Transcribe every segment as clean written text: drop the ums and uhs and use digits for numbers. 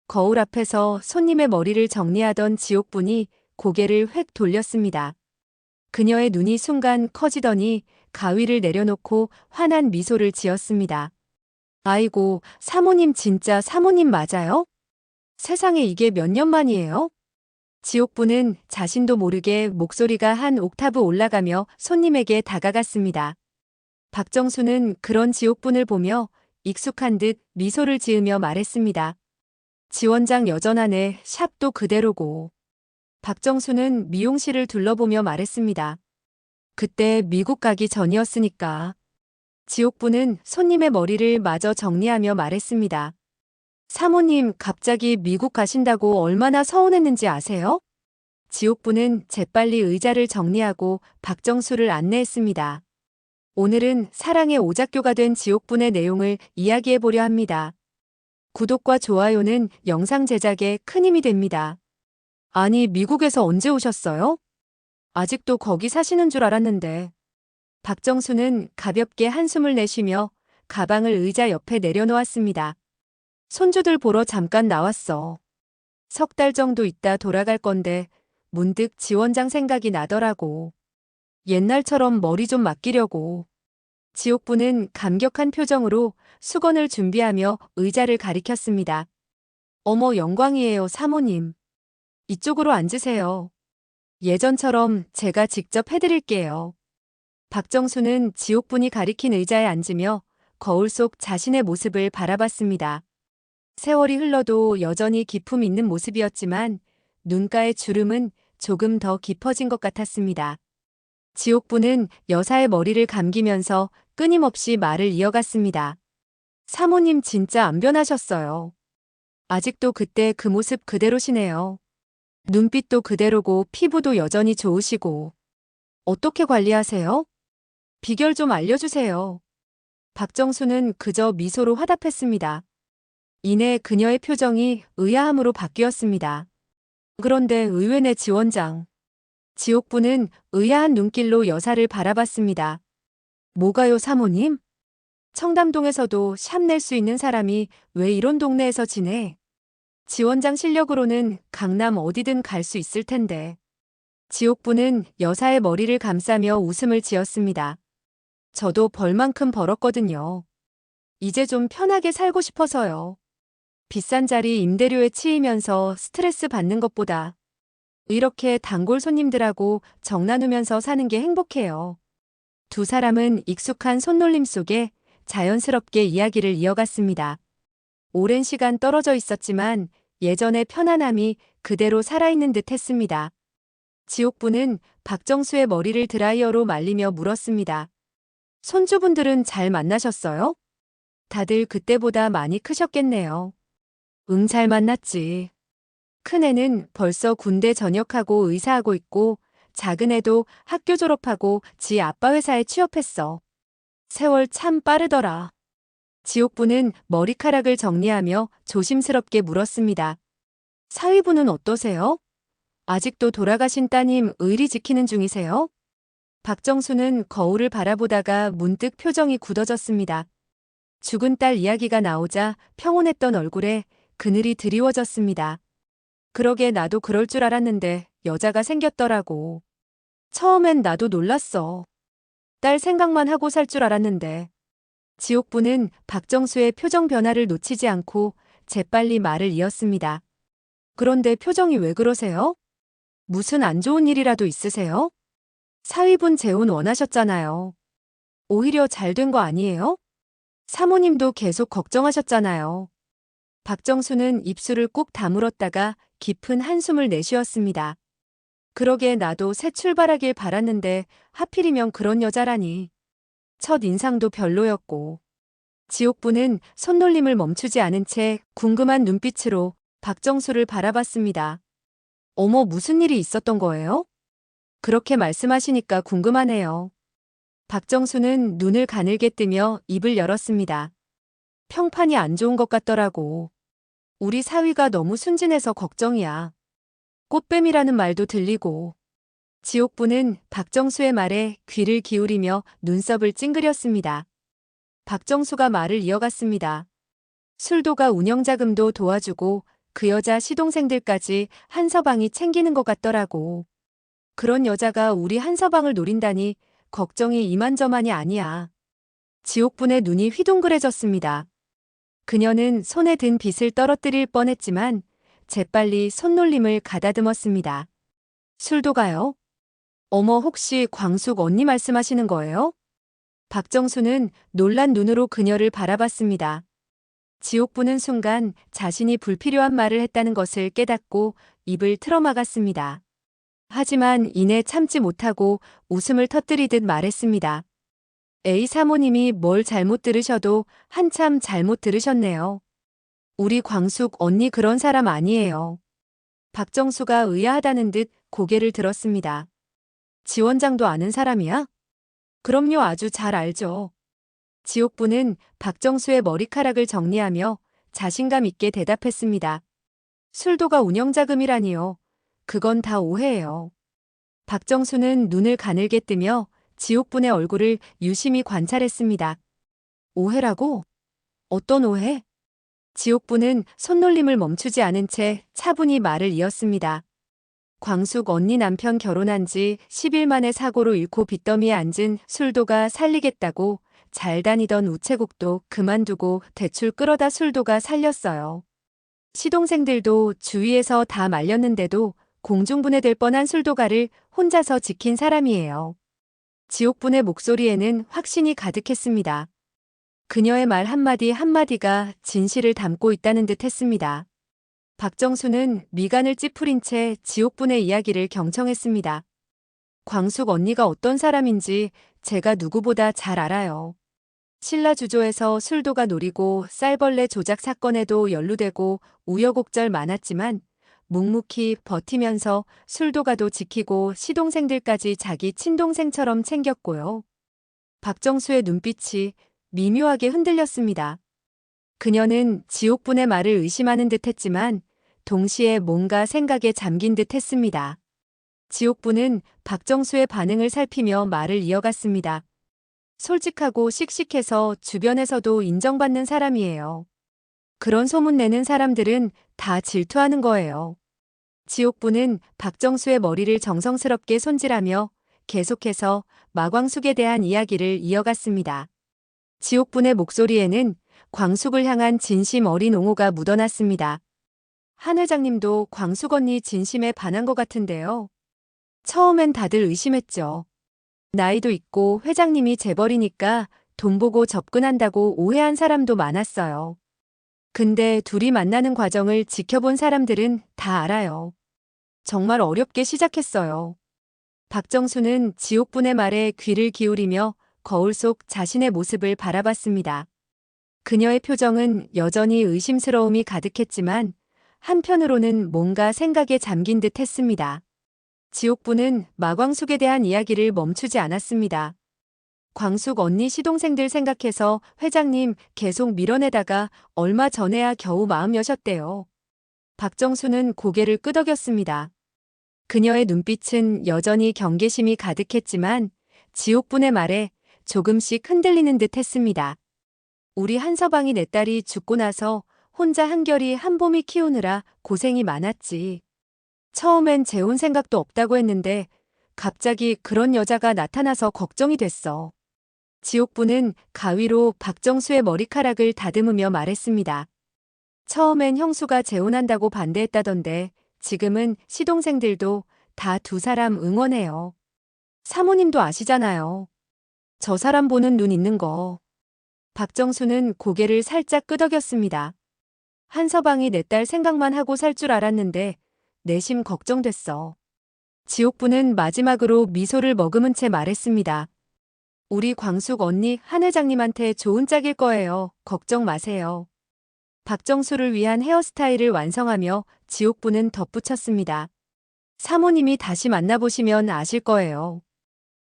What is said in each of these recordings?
거울 앞에서 손님의 머리를 정리하던 지옥분이 고개를 획 돌렸습니다. 그녀의 눈이 순간 커지더니 가위를 내려놓고 환한 미소를 지었습니다. 아이고, 사모님 진짜 사모님 맞아요? 세상에 이게 몇 년 만이에요? 지옥분은 자신도 모르게 목소리가 한 옥타브 올라가며 손님에게 다가갔습니다. 박정수는 그런 지옥분을 보며 익숙한 듯 미소를 지으며 말했습니다. 지원장 여전하네, 샵도 그대로고. 박정수는 미용실을 둘러보며 말했습니다. 그때 미국 가기 전이었으니까. 지옥분은 손님의 머리를 마저 정리하며 말했습니다. 사모님 갑자기 미국 가신다고 얼마나 서운했는지 아세요? 지옥분은 재빨리 의자를 정리하고 박정수를 안내했습니다. 오늘은 사랑의 오작교가 된 지옥분의 내용을 이야기해보려 합니다. 구독과 좋아요는 영상 제작에 큰 힘이 됩니다. 아니, 미국에서 언제 오셨어요? 아직도 거기 사시는 줄 알았는데. 박정수는 가볍게 한숨을 내쉬며 가방을 의자 옆에 내려놓았습니다. 손주들 보러 잠깐 나왔어. 석 달 정도 있다 돌아갈 건데 문득 지원장 생각이 나더라고. 옛날처럼 머리 좀 맡기려고. 지옥분은 감격한 표정으로 수건을 준비하며 의자를 가리켰습니다. 어머, 영광이에요, 사모님. 이쪽으로 앉으세요. 예전처럼 제가 직접 해드릴게요. 박정수는 지옥분이 가리킨 의자에 앉으며 거울 속 자신의 모습을 바라봤습니다. 세월이 흘러도 여전히 기품 있는 모습이었지만 눈가의 주름은 조금 더 깊어진 것 같았습니다. 지옥분은 여사의 머리를 감기면서 끊임없이 말을 이어갔습니다. 사모님 진짜 안 변하셨어요. 아직도 그때 그 모습 그대로시네요. 눈빛도 그대로고 피부도 여전히 좋으시고. 어떻게 관리하세요? 비결 좀 알려주세요. 박정수는 그저 미소로 화답했습니다. 이내 그녀의 표정이 의아함으로 바뀌었습니다. 그런데 의외네, 지원장. 지옥분은 의아한 눈길로 여사를 바라봤습니다. 뭐가요, 사모님? 청담동에서도 샵 낼 수 있는 사람이 왜 이런 동네에서 지내? 지원장 실력으로는 강남 어디든 갈 수 있을 텐데. 지옥분은 여사의 머리를 감싸며 웃음을 지었습니다. 저도 벌만큼 벌었거든요. 이제 좀 편하게 살고 싶어서요. 비싼 자리 임대료에 치이면서 스트레스 받는 것보다 이렇게 단골 손님들하고 정 나누면서 사는 게 행복해요. 두 사람은 익숙한 손놀림 속에 자연스럽게 이야기를 이어갔습니다. 오랜 시간 떨어져 있었지만 예전의 편안함이 그대로 살아있는 듯 했습니다. 지옥분은 박정수의 머리를 드라이어로 말리며 물었습니다. 손주분들은 잘 만나셨어요? 다들 그때보다 많이 크셨겠네요. 응, 잘 만났지. 큰애는 벌써 군대 전역하고 의사하고 있고 작은애도 학교 졸업하고 지 아빠 회사에 취업했어. 세월 참 빠르더라. 지옥분은 머리카락을 정리하며 조심스럽게 물었습니다. 사위분은 어떠세요? 아직도 돌아가신 따님 의리 지키는 중이세요? 박정수는 거울을 바라보다가 문득 표정이 굳어졌습니다. 죽은 딸 이야기가 나오자 평온했던 얼굴에 그늘이 드리워졌습니다. 그러게 나도 그럴 줄 알았는데 여자가 생겼더라고. 처음엔 나도 놀랐어. 딸 생각만 하고 살 줄 알았는데. 지옥분은 박정수의 표정 변화를 놓치지 않고 재빨리 말을 이었습니다. 그런데 표정이 왜 그러세요? 무슨 안 좋은 일이라도 있으세요? 사위분 재혼 원하셨잖아요. 오히려 잘 된 거 아니에요? 사모님도 계속 걱정하셨잖아요. 박정수는 입술을 꼭 다물었다가 깊은 한숨을 내쉬었습니다. 그러게 나도 새 출발하길 바랐는데 하필이면 그런 여자라니. 첫 인상도 별로였고. 지옥분은 손놀림을 멈추지 않은 채 궁금한 눈빛으로 박정수를 바라봤습니다. 어머, 무슨 일이 있었던 거예요? 그렇게 말씀하시니까 궁금하네요. 박정수는 눈을 가늘게 뜨며 입을 열었습니다. 평판이 안 좋은 것 같더라고. 우리 사위가 너무 순진해서 걱정이야. 꽃뱀이라는 말도 들리고. 지옥분은 박정수의 말에 귀를 기울이며 눈썹을 찡그렸습니다. 박정수가 말을 이어갔습니다. 술도가 운영자금도 도와주고 그 여자 시동생들까지 한서방이 챙기는 것 같더라고. 그런 여자가 우리 한서방을 노린다니 걱정이 이만저만이 아니야. 지옥분의 눈이 휘둥그레졌습니다. 그녀는 손에 든 빗을 떨어뜨릴 뻔했지만 재빨리 손놀림을 가다듬었습니다. 술도 가요? 어머, 혹시 광숙 언니 말씀하시는 거예요? 박정수는 놀란 눈으로 그녀를 바라봤습니다. 지옥분은 순간 자신이 불필요한 말을 했다는 것을 깨닫고 입을 틀어막았습니다. 하지만 이내 참지 못하고 웃음을 터뜨리듯 말했습니다. 에이, 사모님이 뭘 잘못 들으셔도 한참 잘못 들으셨네요. 우리 광숙 언니 그런 사람 아니에요. 박정수가 의아하다는 듯 고개를 들었습니다. 지원장도 아는 사람이야? 그럼요, 아주 잘 알죠. 지옥부는 박정수의 머리카락을 정리하며 자신감 있게 대답했습니다. 술도가 운영자금이라니요. 그건 다 오해예요. 박정수는 눈을 가늘게 뜨며 지옥분의 얼굴을 유심히 관찰했습니다. 오해라고? 어떤 오해? 지옥분은 손놀림을 멈추지 않은 채 차분히 말을 이었습니다. 광숙 언니 남편 결혼한 지 10일 만에 사고로 잃고 빚더미에 앉은 술도가 살리겠다고 잘 다니던 우체국도 그만두고 대출 끌어다 술도가 살렸어요. 시동생들도 주위에서 다 말렸는데도 공중분해될 뻔한 술도가를 혼자서 지킨 사람이에요. 지옥분의 목소리에는 확신이 가득했습니다. 그녀의 말 한마디 한마디가 진실을 담고 있다는 듯 했습니다. 박정수는 미간을 찌푸린 채 지옥분의 이야기를 경청했습니다. 광숙 언니가 어떤 사람인지 제가 누구보다 잘 알아요. 신라주조에서 술도가 노리고 쌀벌레 조작 사건에도 연루되고 우여곡절 많았지만 묵묵히 버티면서 술도가도 지키고 시동생들까지 자기 친동생처럼 챙겼고요. 박정수의 눈빛이 미묘하게 흔들렸습니다. 그녀는 지옥분의 말을 의심하는 듯 했지만 동시에 뭔가 생각에 잠긴 듯 했습니다. 지옥분은 박정수의 반응을 살피며 말을 이어갔습니다. 솔직하고 씩씩해서 주변에서도 인정받는 사람이에요. 그런 소문 내는 사람들은 다 질투하는 거예요. 지옥분은 박정수의 머리를 정성스럽게 손질하며 계속해서 마광숙에 대한 이야기를 이어갔습니다. 지옥분의 목소리에는 광숙을 향한 진심 어린 옹호가 묻어났습니다. 한 회장님도 광숙 언니 진심에 반한 것 같은데요. 처음엔 다들 의심했죠. 나이도 있고 회장님이 재벌이니까 돈 보고 접근한다고 오해한 사람도 많았어요. 근데 둘이 만나는 과정을 지켜본 사람들은 다 알아요. 정말 어렵게 시작했어요. 박정수는 지옥분의 말에 귀를 기울이며 거울 속 자신의 모습을 바라봤습니다. 그녀의 표정은 여전히 의심스러움이 가득했지만 한편으로는 뭔가 생각에 잠긴 듯 했습니다. 지옥분은 마광숙에 대한 이야기를 멈추지 않았습니다. 광숙 언니 시동생들 생각해서 회장님 계속 밀어내다가 얼마 전에야 겨우 마음 여셨대요. 박정수는 고개를 끄덕였습니다. 그녀의 눈빛은 여전히 경계심이 가득했지만 지옥분의 말에 조금씩 흔들리는 듯 했습니다. 우리 한서방이 내 딸이 죽고 나서 혼자 한결이 한봄이 키우느라 고생이 많았지. 처음엔 재혼 생각도 없다고 했는데 갑자기 그런 여자가 나타나서 걱정이 됐어. 지옥분은 가위로 박정수의 머리카락을 다듬으며 말했습니다. 처음엔 형수가 재혼한다고 반대했다던데 지금은 시동생들도 다 두 사람 응원해요. 사모님도 아시잖아요. 저 사람 보는 눈 있는 거. 박정수는 고개를 살짝 끄덕였습니다. 한서방이 내 딸 생각만 하고 살 줄 알았는데 내심 걱정됐어. 지옥분은 마지막으로 미소를 머금은 채 말했습니다. 우리 광숙 언니 한 회장님한테 좋은 짝일 거예요. 걱정 마세요. 박정수를 위한 헤어스타일을 완성하며 지옥분은 덧붙였습니다. 사모님이 다시 만나보시면 아실 거예요.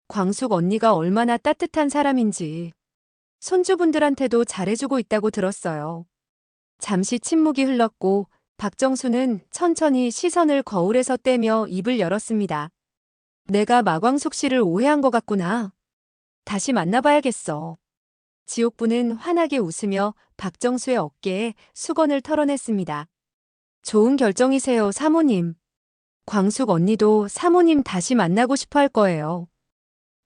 광숙 언니가 얼마나 따뜻한 사람인지. 손주분들한테도 잘해주고 있다고 들었어요. 잠시 침묵이 흘렀고 박정수는 천천히 시선을 거울에서 떼며 입을 열었습니다. 내가 마광숙 씨를 오해한 것 같구나. 다시 만나봐야겠어. 지옥분은 환하게 웃으며 박정수의 어깨에 수건을 털어냈습니다. 좋은 결정이세요, 사모님. 광숙 언니도 사모님 다시 만나고 싶어 할 거예요.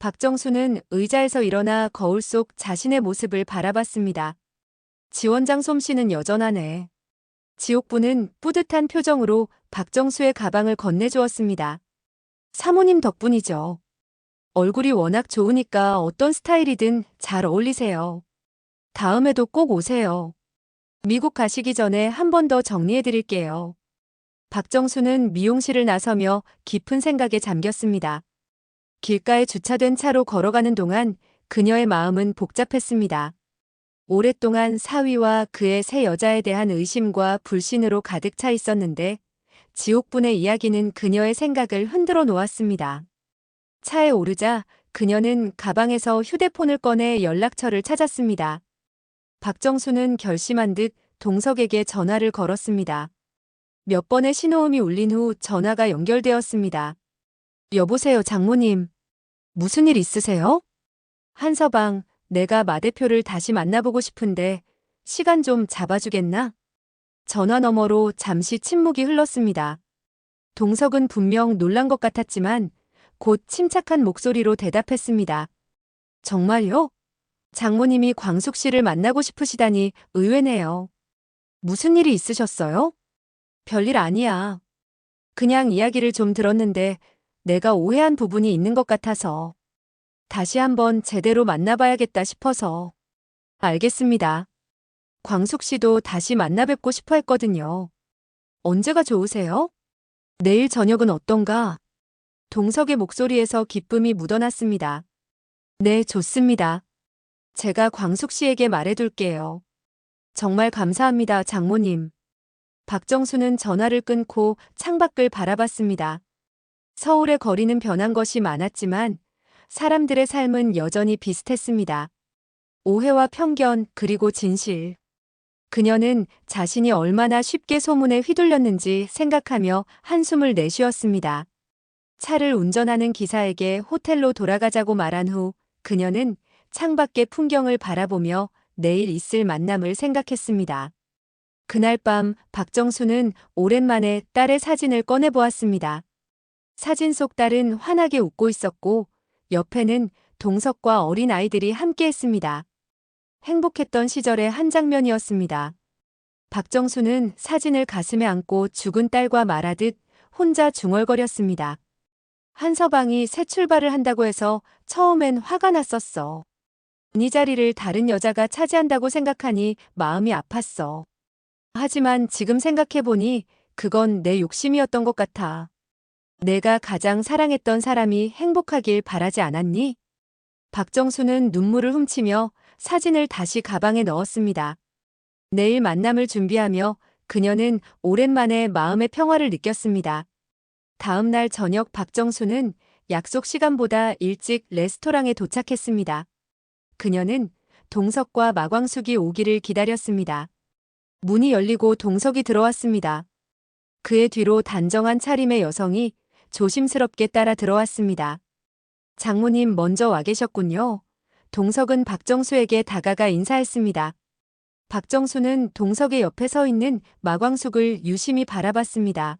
박정수는 의자에서 일어나 거울 속 자신의 모습을 바라봤습니다. 지원장 솜씨는 여전하네. 지옥부는 뿌듯한 표정으로 박정수의 가방을 건네주었습니다. 사모님 덕분이죠. 얼굴이 워낙 좋으니까 어떤 스타일이든 잘 어울리세요. 다음에도 꼭 오세요. 미국 가시기 전에 한 번 더 정리해 드릴게요. 박정수는 미용실을 나서며 깊은 생각에 잠겼습니다. 길가에 주차된 차로 걸어가는 동안 그녀의 마음은 복잡했습니다. 오랫동안 사위와 그의 새 여자에 대한 의심과 불신으로 가득 차 있었는데 지옥분의 이야기는 그녀의 생각을 흔들어 놓았습니다. 차에 오르자 그녀는 가방에서 휴대폰을 꺼내 연락처를 찾았습니다. 박정수는 결심한 듯 동석에게 전화를 걸었습니다. 몇 번의 신호음이 울린 후 전화가 연결되었습니다. 여보세요, 장모님. 무슨 일 있으세요? 한서방, 내가 마 대표를 다시 만나보고 싶은데 시간 좀 잡아주겠나? 전화 너머로 잠시 침묵이 흘렀습니다. 동석은 분명 놀란 것 같았지만 곧 침착한 목소리로 대답했습니다. 정말요? 장모님이 광숙 씨를 만나고 싶으시다니 의외네요. 무슨 일이 있으셨어요? 별일 아니야. 그냥 이야기를 좀 들었는데 내가 오해한 부분이 있는 것 같아서 다시 한번 제대로 만나봐야겠다 싶어서. 알겠습니다. 광숙 씨도 다시 만나 뵙고 싶어 했거든요. 언제가 좋으세요? 내일 저녁은 어떤가? 동석의 목소리에서 기쁨이 묻어났습니다. 네, 좋습니다. 제가 광숙 씨에게 말해둘게요. 정말 감사합니다, 장모님. 박정수는 전화를 끊고 창밖을 바라봤습니다. 서울의 거리는 변한 것이 많았지만 사람들의 삶은 여전히 비슷했습니다. 오해와 편견 그리고 진실. 그녀는 자신이 얼마나 쉽게 소문에 휘둘렸는지 생각하며 한숨을 내쉬었습니다. 차를 운전하는 기사에게 호텔로 돌아가자고 말한 후 그녀는 창밖의 풍경을 바라보며 내일 있을 만남을 생각했습니다. 그날 밤 박정수는 오랜만에 딸의 사진을 꺼내보았습니다. 사진 속 딸은 환하게 웃고 있었고 옆에는 동석과 어린 아이들이 함께했습니다. 행복했던 시절의 한 장면이었습니다. 박정수는 사진을 가슴에 안고 죽은 딸과 말하듯 혼자 중얼거렸습니다. 한서방이 새 출발을 한다고 해서 처음엔 화가 났었어. 이 자리를 다른 여자가 차지한다고 생각하니 마음이 아팠어. 하지만 지금 생각해보니 그건 내 욕심이었던 것 같아. 내가 가장 사랑했던 사람이 행복하길 바라지 않았니? 박정수는 눈물을 훔치며 사진을 다시 가방에 넣었습니다. 내일 만남을 준비하며 그녀는 오랜만에 마음의 평화를 느꼈습니다. 다음 날 저녁 박정수는 약속 시간보다 일찍 레스토랑에 도착했습니다. 그녀는 동석과 마광숙이 오기를 기다렸습니다. 문이 열리고 동석이 들어왔습니다. 그의 뒤로 단정한 차림의 여성이 조심스럽게 따라 들어왔습니다. 장모님 먼저 와 계셨군요. 동석은 박정수에게 다가가 인사했습니다. 박정수는 동석의 옆에 서 있는 마광숙을 유심히 바라봤습니다.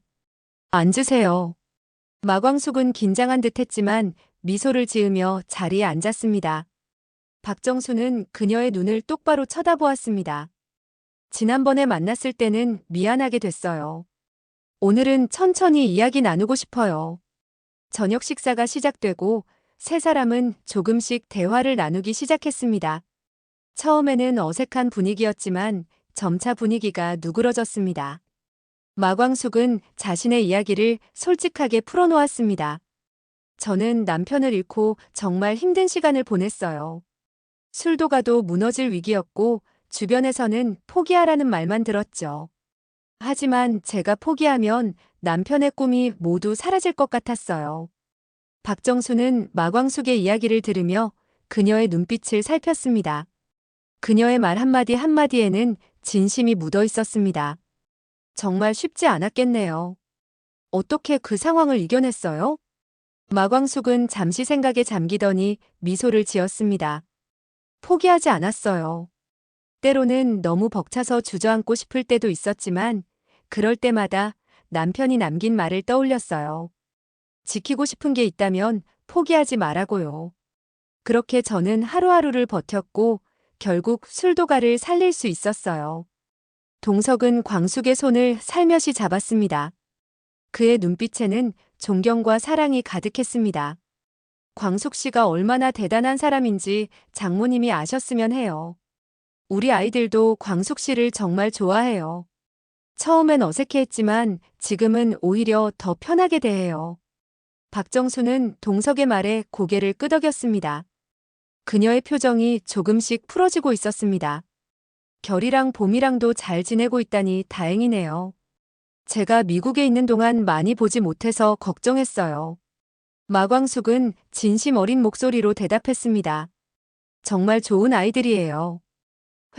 앉으세요. 마광숙은 긴장한 듯 했지만 미소를 지으며 자리에 앉았습니다. 박정수는 그녀의 눈을 똑바로 쳐다보았습니다. 지난번에 만났을 때는 미안하게 됐어요. 오늘은 천천히 이야기 나누고 싶어요. 저녁 식사가 시작되고 세 사람은 조금씩 대화를 나누기 시작했습니다. 처음에는 어색한 분위기였지만 점차 분위기가 누그러졌습니다. 마광숙은 자신의 이야기를 솔직하게 풀어놓았습니다. 저는 남편을 잃고 정말 힘든 시간을 보냈어요. 술도 가도 무너질 위기였고 주변에서는 포기하라는 말만 들었죠. 하지만 제가 포기하면 남편의 꿈이 모두 사라질 것 같았어요. 박정수는 마광숙의 이야기를 들으며 그녀의 눈빛을 살폈습니다. 그녀의 말 한마디 한마디에는 진심이 묻어 있었습니다. 정말 쉽지 않았겠네요. 어떻게 그 상황을 이겨냈어요? 마광숙은 잠시 생각에 잠기더니 미소를 지었습니다. 포기하지 않았어요. 때로는 너무 벅차서 주저앉고 싶을 때도 있었지만 그럴 때마다 남편이 남긴 말을 떠올렸어요. 지키고 싶은 게 있다면 포기하지 말라고요. 그렇게 저는 하루하루를 버텼고 결국 술도가를 살릴 수 있었어요. 동석은 광숙의 손을 살며시 잡았습니다. 그의 눈빛에는 존경과 사랑이 가득했습니다. 광숙 씨가 얼마나 대단한 사람인지 장모님이 아셨으면 해요. 우리 아이들도 광숙 씨를 정말 좋아해요. 처음엔 어색해했지만 지금은 오히려 더 편하게 대해요. 박정수는 동석의 말에 고개를 끄덕였습니다. 그녀의 표정이 조금씩 풀어지고 있었습니다. 결이랑 봄이랑도 잘 지내고 있다니 다행이네요. 제가 미국에 있는 동안 많이 보지 못해서 걱정했어요. 마광숙은 진심 어린 목소리로 대답했습니다. 정말 좋은 아이들이에요.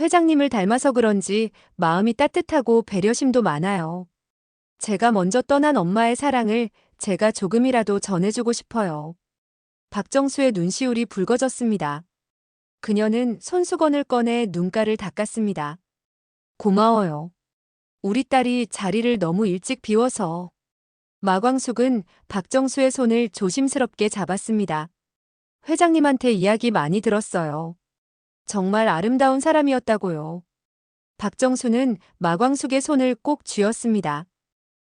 회장님을 닮아서 그런지 마음이 따뜻하고 배려심도 많아요. 제가 먼저 떠난 엄마의 사랑을 제가 조금이라도 전해주고 싶어요. 박정수의 눈시울이 붉어졌습니다. 그녀는 손수건을 꺼내 눈가를 닦았습니다. 고마워요. 우리 딸이 자리를 너무 일찍 비워서. 마광숙은 박정수의 손을 조심스럽게 잡았습니다. 회장님한테 이야기 많이 들었어요. 정말 아름다운 사람이었다고요. 박정수는 마광숙의 손을 꼭 쥐었습니다.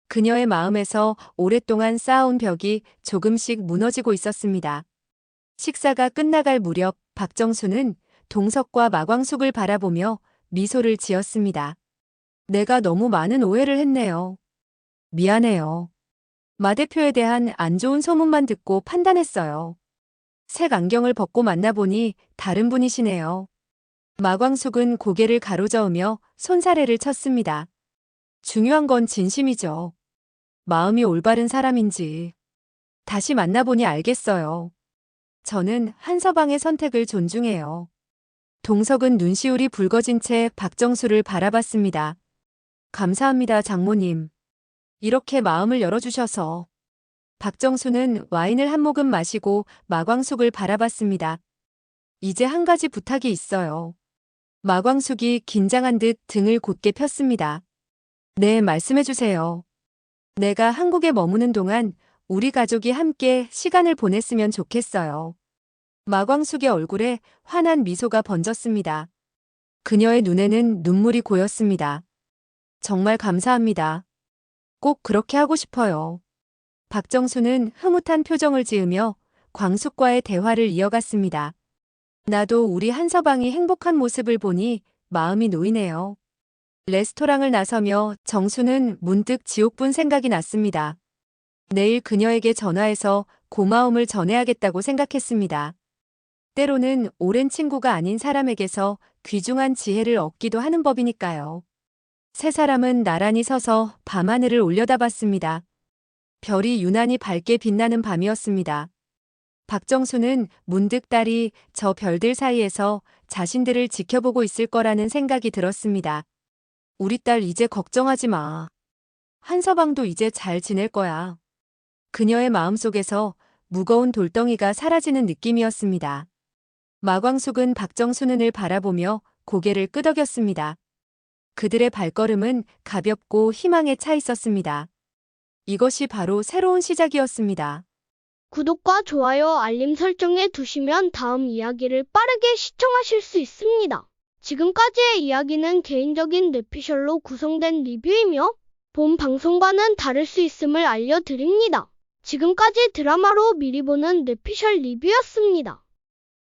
그녀의 마음에서 오랫동안 쌓아온 벽이 조금씩 무너지고 있었습니다. 식사가 끝나갈 무렵 박정수는 동석과 마광숙을 바라보며 미소를 지었습니다. 내가 너무 많은 오해를 했네요. 미안해요. 마 대표에 대한 안 좋은 소문만 듣고 판단했어요. 색 안경을 벗고 만나보니 다른 분이시네요. 마광숙은 고개를 가로저으며 손사래를 쳤습니다. 중요한 건 진심이죠. 마음이 올바른 사람인지. 다시 만나보니 알겠어요. 저는 한서방의 선택을 존중해요. 동석은 눈시울이 붉어진 채 박정수를 바라봤습니다. 감사합니다, 장모님. 이렇게 마음을 열어주셔서. 박정수는 와인을 한 모금 마시고 마광숙을 바라봤습니다. 이제 한 가지 부탁이 있어요. 마광숙이 긴장한 듯 등을 곧게 폈습니다. 네, 말씀해주세요. 내가 한국에 머무는 동안 우리 가족이 함께 시간을 보냈으면 좋겠어요. 마광숙의 얼굴에 환한 미소가 번졌습니다. 그녀의 눈에는 눈물이 고였습니다. 정말 감사합니다. 꼭 그렇게 하고 싶어요. 박정수는 흐뭇한 표정을 지으며 광숙과의 대화를 이어갔습니다. 나도 우리 한서방이 행복한 모습을 보니 마음이 놓이네요. 레스토랑을 나서며 정수는 문득 지옥분 생각이 났습니다. 내일 그녀에게 전화해서 고마움을 전해야겠다고 생각했습니다. 때로는 오랜 친구가 아닌 사람에게서 귀중한 지혜를 얻기도 하는 법이니까요. 세 사람은 나란히 서서 밤하늘을 올려다봤습니다. 별이 유난히 밝게 빛나는 밤이었습니다. 박정수는 문득 딸이 저 별들 사이에서 자신들을 지켜보고 있을 거라는 생각이 들었습니다. 우리 딸 이제 걱정하지 마. 한서방도 이제 잘 지낼 거야. 그녀의 마음속에서 무거운 돌덩이가 사라지는 느낌이었습니다. 마광숙은 박정수는을 바라보며 고개를 끄덕였습니다. 그들의 발걸음은 가볍고 희망에 차 있었습니다. 이것이 바로 새로운 시작이었습니다. 구독과 좋아요, 알림 설정해 두시면 다음 이야기를 빠르게 시청하실 수 있습니다. 지금까지의 이야기는 개인적인 뇌피셜로 구성된 리뷰이며 본 방송과는 다를 수 있음을 알려드립니다. 지금까지 드라마로 미리 보는 뇌피셜 리뷰였습니다.